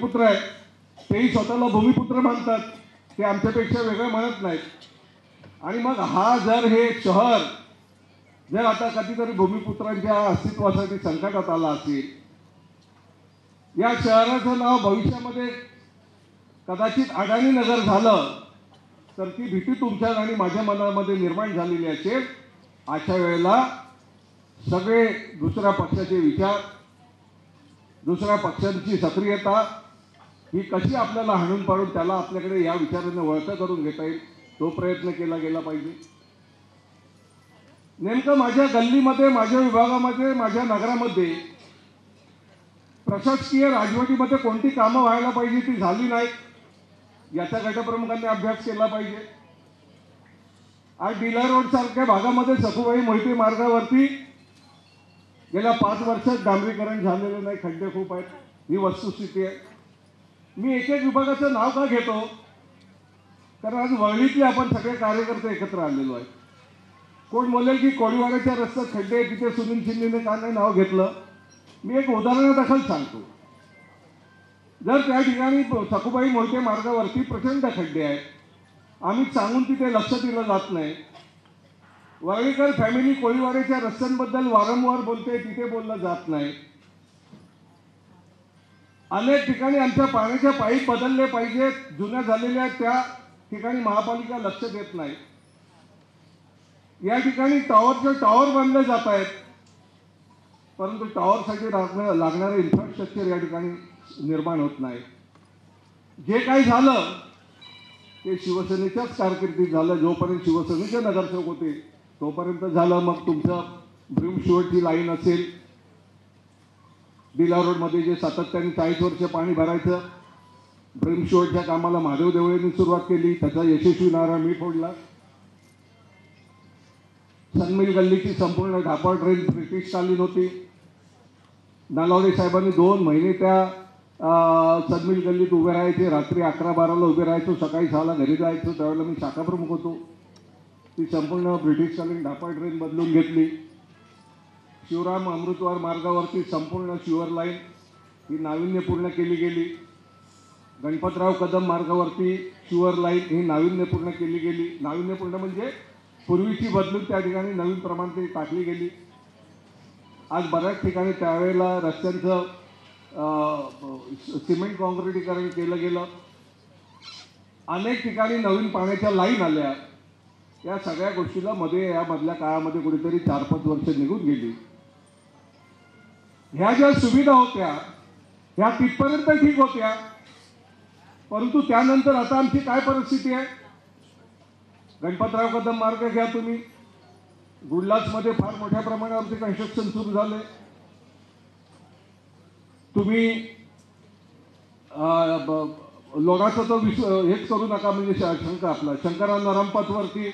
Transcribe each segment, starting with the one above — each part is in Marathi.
भूमिपुत्र आहे, तेही स्वतःला भूमिपुत्र मानतात, ते आमच्यापेक्षा वेगळं म्हणत नाहीत। आणि मग हा जर हे शहर जर आता कधीतरी भूमिपुत्रांच्या अस्तित्वासाठी संकटात आला असेल, या शहराचं नाव भविष्यामध्ये कदाचित अडाणी नगर झालं तर ती भीती तुमच्या आणि माझ्या मनामध्ये निर्माण झालेली असेल। अशा वेळेला सगळे दुसऱ्या पक्षाचे विचार, दुसऱ्या पक्षांची सक्रियता ही कशी आपल्याला हाणून पाडून त्याला आपल्याकडे या विचाराने वळतं करून घेता येईल, तो प्रयत्न केला गेला पाहिजे। नेमकं माझ्या गल्लीमध्ये, माझ्या विभागामध्ये, माझ्या नगरामध्ये प्रशासकीय राजवटीमध्ये कोणती कामं व्हायला पाहिजे ती झाली नाहीत, याचा गटप्रमुखांनी अभ्यास केला पाहिजे। आज डिला रोड सारख्या भागामध्ये सखुबाई मोहिते मार्गावरती गेल्या 5 वर्षात डांबरीकरण झालेलं नाही, खड्डे खूप आहेत, ही वस्तुस्थिती आहे। मी एक एक विभागाचं नाव का घेतो, कारण आज वळलीतले आपण सगळे कार्यकर्ते एकत्र आलेलो आहे। कोण बोलेल की कोळीवाड्याच्या रस्त्यात खड्डे आहे, तिथे सुनील शिंदेने का नाही नाव घेतलं। मी एक उदाहरणादाखल सांगतो, जर त्या ठिकाणी सखुबाई मोहिते मार्गावरती प्रचंड खड्डे आहेत, आम्ही सांगून तिथे लक्ष दिलं जात नाही। वरळीकर फॅमिली कोळीवाड्याच्या रस्त्यांबद्दल वारंवार बोलते, तिथे बोललं जात नाही। अनेक ठिकाणी आमच्या पाण्याच्या पाईप बदलले पाहिजेत, जुन्या झालेल्या त्या ठिकाणी महापालिका लक्ष देत नाही। या ठिकाणी टॉवर बांधले जात आहेत, परंतु टॉवरसाठी लागणारे इन्फ्रास्ट्रक्चर या ठिकाणी निर्माण होत नाही। जे काही झालं ते शिवसेनेच्याच कारकिर्दीत झालं, जोपर्यंत शिवसेनेचे नगरसेवक होते तोपर्यंत झालं। मग तुमचं ब्रिम शुअरची लाईन असेल, डिला रोडमध्ये जे सातत्याने 40 वर्ष पाणी भरायचं, ब्रिम शुअरच्या कामाला महादेव देवळेंनी सुरुवात केली, त्याचा यशस्वी नारळ मी फोडला। सनमिल गल्लीची संपूर्ण ढापळ ट्रेन ब्रिटिशकालीन होती, नलावडे साहेबांनी 2 महिने त्या सनमिल गल्लीत उभे राहायचे, रात्री 11-12ला उभे राहायचो, सकाळी 6ला घरी जायचो, त्यावेळेला मी शाखा प्रमुख होतो। ती संपूर्ण ब्रिटिशकालीन ढापळ ट्रेन बदलून घेतली। शिवराम अमृतवार मार्गावरती संपूर्ण शिवर लाईन ही नाविन्यपूर्ण केली गेली। गणपतराव कदम मार्गावरती शिवर लाईन ही नाविन्यपूर्ण केली गेली। नाविन्यपूर्ण म्हणजे पूर्वीची बदलून त्या ठिकाणी नवीन प्रमाणात टाकली गेली। आज बऱ्याच ठिकाणी त्यावेळेला रस्त्यांचं सिमेंट काँक्रिटीकरण केलं गेलं, अनेक ठिकाणी नवीन पाण्याच्या लाईन आल्या। या सगळ्या गोष्टीला या मधल्या काळामध्ये कुठेतरी 4-5 वर्ष निघून गेली। ह्या ज्या सुविधा होत्या ह्या तिथपर्यंत ठीक होत्या, परंतु त्यानंतर आता आमची काय परिस्थिती आहे। गणपतराव कदम मार्ग घ्या तुम्ही, गुडलासमध्ये फार मोठ्या प्रमाणावरती कन्स्ट्रक्शन सुरू झाले। तुम्ही लोणाचं तर हेच करू नका, म्हणजे शंकरा नरमपथवरती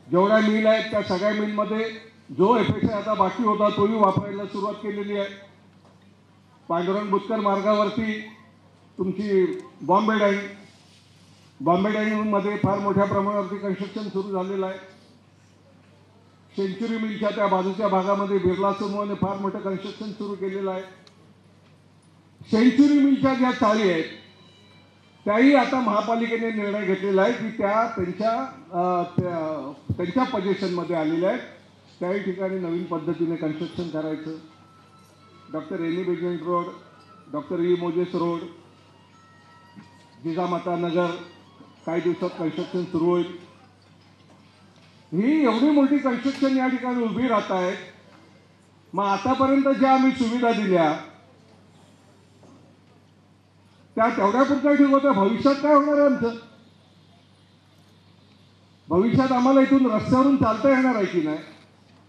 जेवढ्या मिल आहेत त्या सगळ्या मिलमध्ये जो FSI आता बाकी होता तोही वापरायला सुरुवात केलेली आहे। पांडुरंग बुतकर मार्गावरती तुमची बॉम्बे डाईंगमध्ये फार मोठ्या प्रमाणावरती कन्स्ट्रक्शन सुरू झालेलं आहे। सेंचुरी मिलच्या त्या बाजूच्या भागामध्ये बिर्ला समूहाने फार मोठं कन्स्ट्रक्शन सुरू केलेलं आहे। सेंचुरी मिलच्या ज्या चाळी आहेत त्याही आता महापालिकेने निर्णय घेतलेला आहे की त्या त्यांच्या पोझिशनमध्ये आलेल्या आहेत, त्याही ठिकाणी नवीन पद्धतीने कन्स्ट्रक्शन करायचं। Doctor Annie Besant road, doctor E Moses road, Jijamata Nagar काही दिवसात कन्स्ट्रक्शन सुरू होईल। ही एवढी मोठी कन्स्ट्रक्शन या ठिकाणी उभी राहत आहेत। मग आतापर्यंत ज्या आम्ही सुविधा दिल्या त्या तेवढ्या पुरत्या ठीक होत्या, भविष्यात काय होणार आहे आमचं? भविष्यात आम्हाला इथून रस्त्यावरून चालता येणार आहे की नाही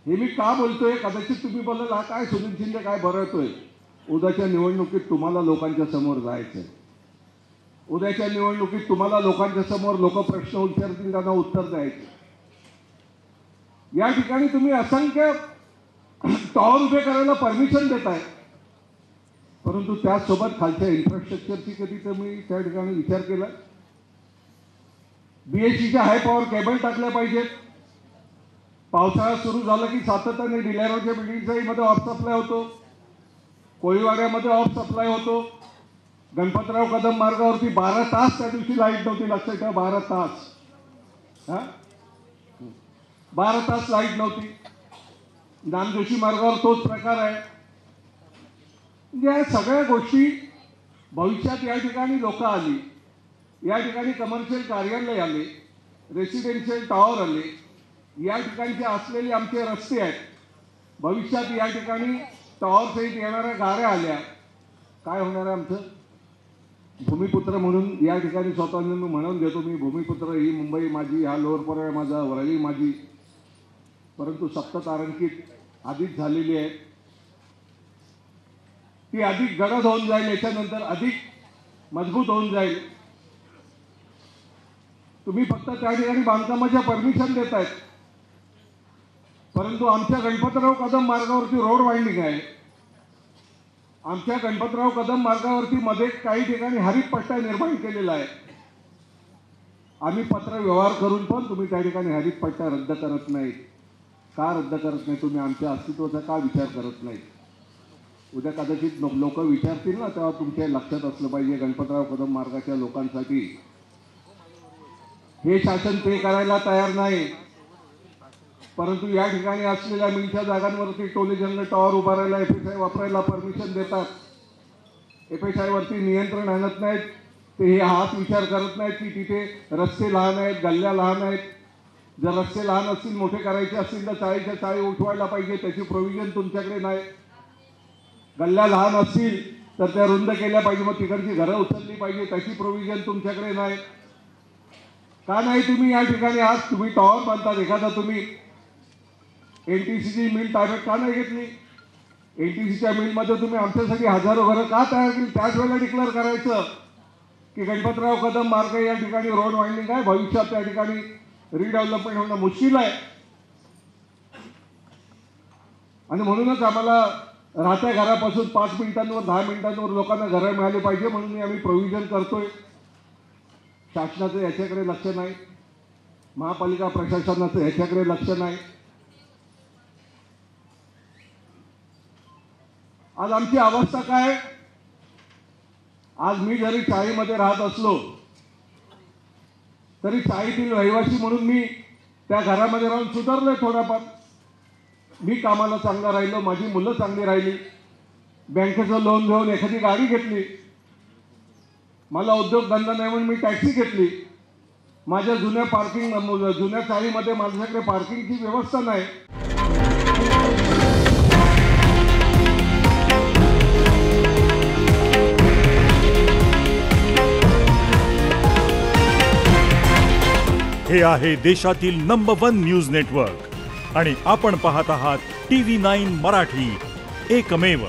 हे मी का बोलतोय। कदाचित तुम्ही बोलाल हा काय सुनील शिंदे काय बरळतोय। उद्याच्या निवडणुकीत तुम्हाला लोकांच्या समोर जायचंय, उद्याच्या निवडणुकीत तुम्हाला लोकांच्या समोर लोक प्रश्न विचारतील, त्यांना उत्तर द्यायचं। या ठिकाणी तुम्ही असंख्य टॉवर उभे करायला परमिशन देताय, परंतु त्यासोबत खालच्या इन्फ्रास्ट्रक्चरची कधी तुम्ही त्या ठिकाणी विचार केला? BHEच्या हाय पॉवर केबल टाकल्या पाहिजेत। पावसाळा सुरू झाला की सातत्याने डिला रोडच्या बिल्डिंगचाही मध्ये ऑफ सप्लाय होतो, कोळीवाड्यामध्ये ऑफ सप्लाय होतो। गणपतराव कदम मार्गावरती 12 तास त्या दिवशी लाईट नव्हती, लक्षात ठेवा 12 तास. 12 तास लाईट नव्हती. नामजोशी मार्गावर तोच प्रकार आहे. या सगळ्या गोष्टी भविष्यात या ठिकाणी लोक आली, या ठिकाणी कमर्शियल कार्यालय आले, रेसिडेन्शियल टॉवर आले, या ठिकाणचे असलेले आमचे रस्ते आहेत. भविष्यात या ठिकाणी टॉवर सहित येणाऱ्या गाड्या आल्या, काय होणार आहे आमचं? भूमिपुत्र म्हणून या ठिकाणी स्वतःला मी म्हणून घेतो, मी भूमिपुत्र. ही मुंबई माझी, हा लोअर परळ माझा, वरळी माझी. परंतु सप्ततारांकित आधीच झालेली आहे. ती अधिक गडद होऊन जाईल, याच्यानंतर अधिक मजबूत होऊन जाईल. तुम्ही फक्त त्या ठिकाणी बांधकामाच्या परमिशन देतायत, परंतु आमच्या गणपतराव कदम मार्गावरती रोड वाइंडिंग आहे. आमच्या गणपतराव कदम मार्गावरती मध्ये काही ठिकाणी हरित पट्टा निर्माण केलेला आहे. आम्ही पत्र व्यवहार करून पण तुम्ही त्या ठिकाणी हरित पट्टा रद्द करत नाही. का रद्द करत नाही? तुम्ही आमच्या अस्तित्वाचा का विचार करत नाही? उद्या कदाचित लोक विचारतील ना, तेव्हा तुमच्या लक्षात असलं पाहिजे गणपतराव कदम मार्गाच्या लोकांसाठी हे शासन पे करायला तयार नाही. परंतु या ठिकाणी असलेल्या मिलच्या जागांवरती टोले जंगल टॉवर उभारायला FSI वापरायला परमिशन देतात. FSI वरती नियंत्रण आणत नाहीत. ते हे हाच विचार करत नाहीत की तिथे रस्ते लहान आहेत, गल्ल्या लहान आहेत. जर रस्ते लहान असतील, मोठे करायचे असतील तर 40च्या 40 उठवायला पाहिजे, त्याची प्रोव्हिजन तुमच्याकडे नाही. गल्ल्या लहान असतील तर त्या रुंद केल्या पाहिजे, मग तिकडची घरं उचलली पाहिजे, त्याची प्रोव्हिजन तुमच्याकडे नाही. का नाही? तुम्ही या ठिकाणी आज तुम्ही टॉवर बांधतात, एखादा तुम्ही NTCची मिल ताब्यात का नाही घेतली? NTCच्या मिलमध्ये तुम्ही आमच्यासाठी हजारो घरं का तयार केली? त्याच वेळेला डिक्लेअर करायचं की गणपतराव कदम मार्ग या ठिकाणी रोड वाइंडिंग आहे, भविष्यात त्या ठिकाणी रिडेव्हलपमेंट होणं मुश्किल आहे. आणि म्हणूनच आम्हाला राहत्या घरापासून 5 मिनिटांवर 10 मिनिटांवर लोकांना घरं मिळाली पाहिजे, म्हणून आम्ही प्रोव्हिजन करतोय. शासनाचं याच्याकडे लक्ष नाही, महापालिका प्रशासनाचं याच्याकडे लक्ष नाही. आज आमची अवस्था काय? आज मी जरी चाळीमध्ये राहत असलो तरी चाळीतील रहिवासी म्हणून मी त्या घरामध्ये राहून सुधारलोय थोडाफार. मी कामाला चांगला राहिलो, माझी मुलं चांगली राहिली, बँकेचं लोन घेऊन एखादी गाडी घेतली, मला उद्योगधंदा नाही म्हणून मी टॅक्सी घेतली. माझ्या जुन्या चाळीमध्ये माझ्याकडे पार्किंगची व्यवस्था नाही. हे आहे देशातील नंबर 1 न्यूज नेटवर्क आणि आपण पाहत आहात TV9 मराठी, एकमेव.